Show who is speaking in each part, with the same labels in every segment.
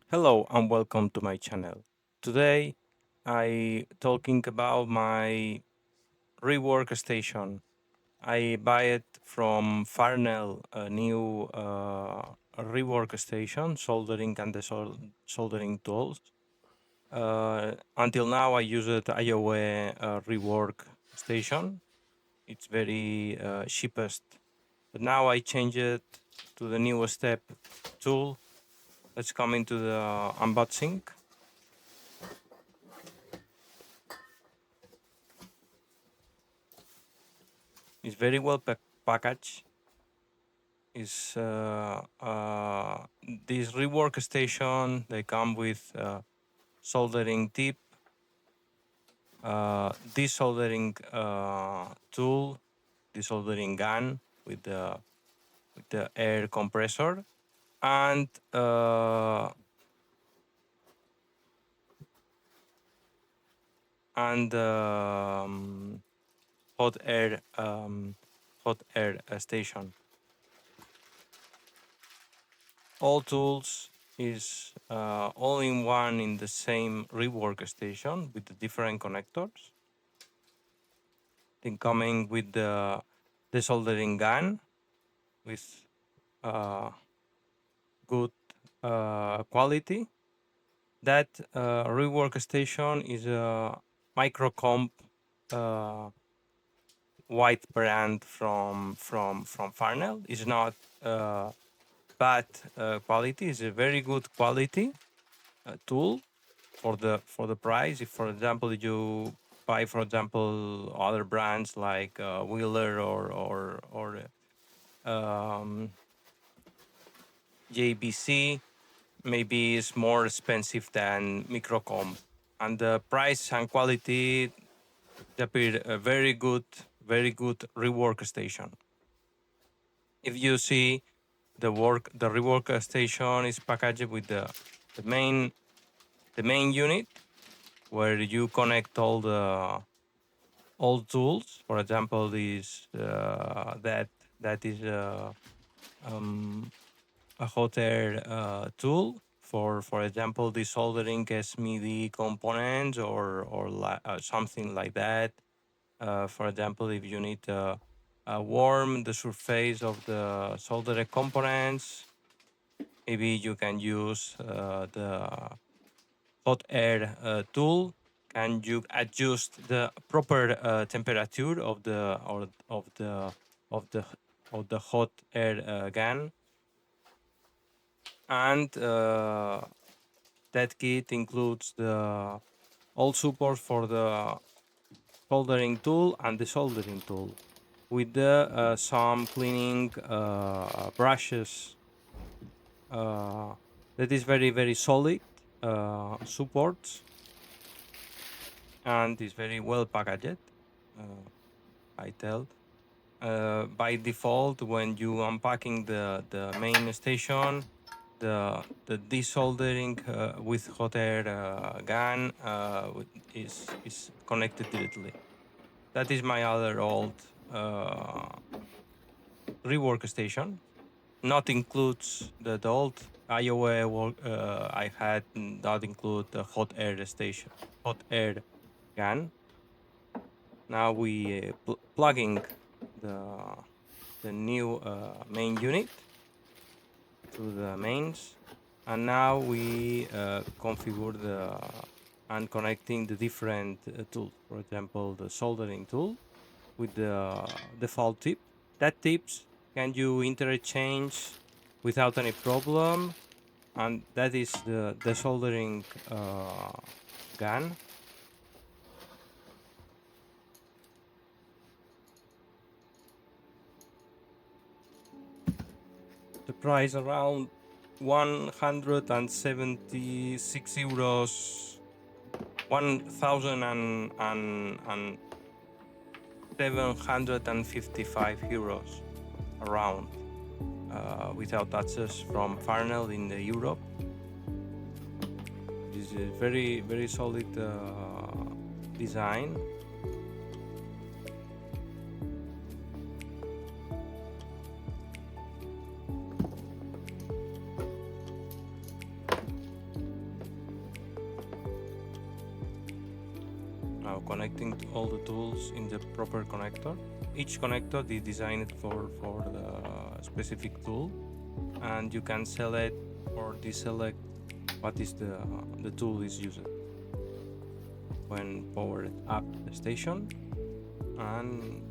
Speaker 1: Hello and welcome to my channel. Today I talking about my rework station. I buy it from Farnell, a new rework station, soldering and soldering tools. Until now I used AYOUE rework station. It's very cheapest. But now I change it to the new step tool. Let's come into the unboxing. It's very well packaged. Is this rework station? They come with soldering tip, desoldering tool, desoldering gun with the air compressor, and and hot air station. All tools is all in one in the same rework station with the different connectors. Then coming with the soldering gun with good quality. That rework station is a Microcomp white brand from Farnell. It's not bad quality. It's a very good quality tool for the price. If, for example, you buy, for example, other brands like Wheeler or JBC, maybe it's more expensive than Microcom, and the price and quality appear a very good rework station. If you see the rework station is packaged with the main unit where you connect all tools. For example, this that is a hot air tool for example, desoldering SMD components or something like that. For example, if you need to warm the surface of the soldered components, maybe you can use the hot air tool. Can you adjust the proper temperature of the of the hot air gun? And that kit includes the all support for the soldering tool and the soldering tool with the some cleaning brushes that is very solid support and is very well packaged. I tell by default, when you unpacking the main station, the desoldering with hot air gun is connected directly. That is my other old rework station. Not includes the old AYOUE work I had. Not include the hot air station, hot air gun. Now we plugging the new main unit to the mains, and now we configure and connecting the different tools. For example, the soldering tool with the default tip. That tips can you interchange without any problem, and that is the soldering gun. The price around 176 euros, 1,755 euros around, without taxes from Farnell in the Europe. This is a very solid design. Now connecting to all the tools in the proper connector. Each connector is designed for the specific tool, and you can select or deselect what is the tool is used when powered up the station. And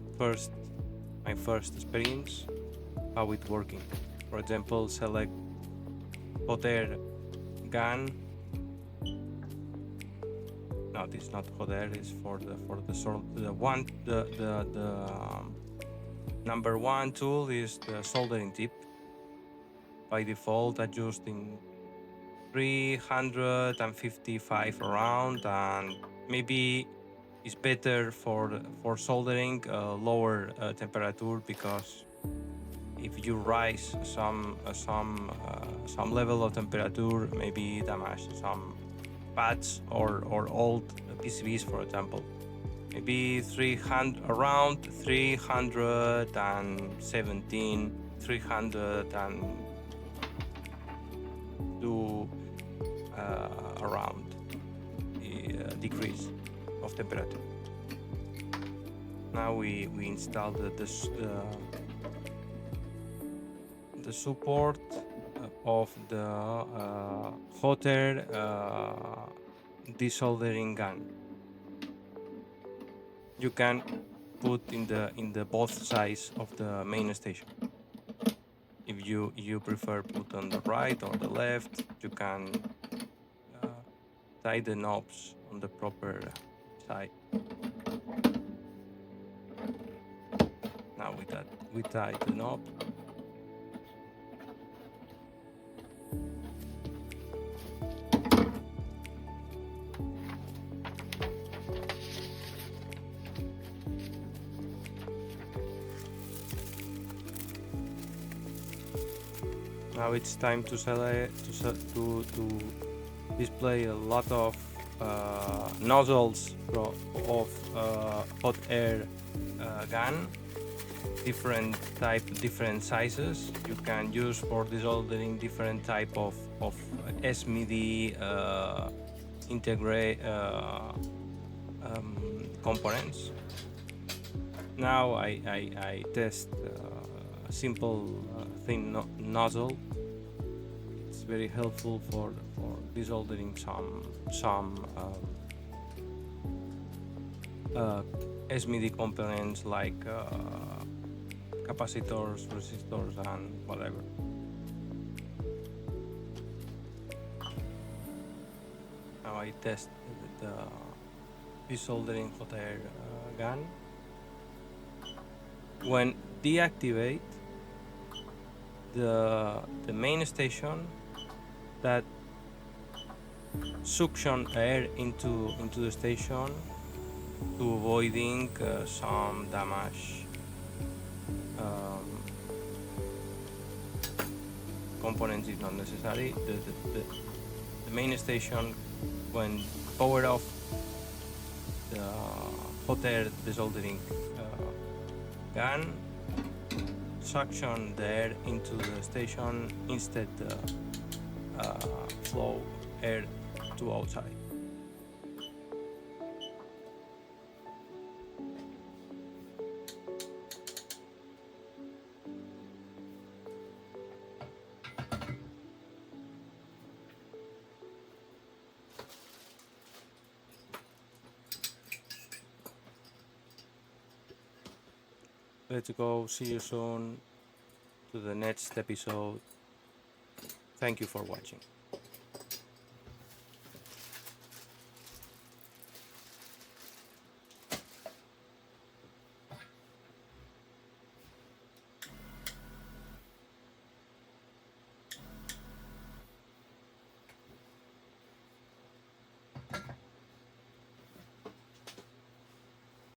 Speaker 1: my first experience how it working. For example, select hot air gun. No, this is not hot air. It's for the number one tool is the soldering tip. By default, adjusting 355 around, and maybe it's better for soldering lower temperature, because if you rise some level of temperature, maybe damage some pads or old PCBs, for example. Maybe 300 around 317, 302 around the decrease of temperature. Now we install the support of the hot air desoldering gun. You can put in the both sides of the main station. If you prefer put on the right or the left, you can tie the knobs on the proper side. Now with that, we tie the knob. Now it's time to select to display a lot of nozzles of hot air gun, different type, different sizes. You can use for desoldering different type of SMD integrate components. Now I test a simple thin nozzle. It's very helpful for desoldering some SMD components like capacitors, resistors, and whatever. Now I test the desoldering hot air gun. When deactivate the main station, that suction air into the station to avoiding some damage components is not necessary. The main station, when power off the hot air desoldering gun, suction the air into the station, instead flow air to outside. Let's go. See you soon to the next episode. Thank you for watching.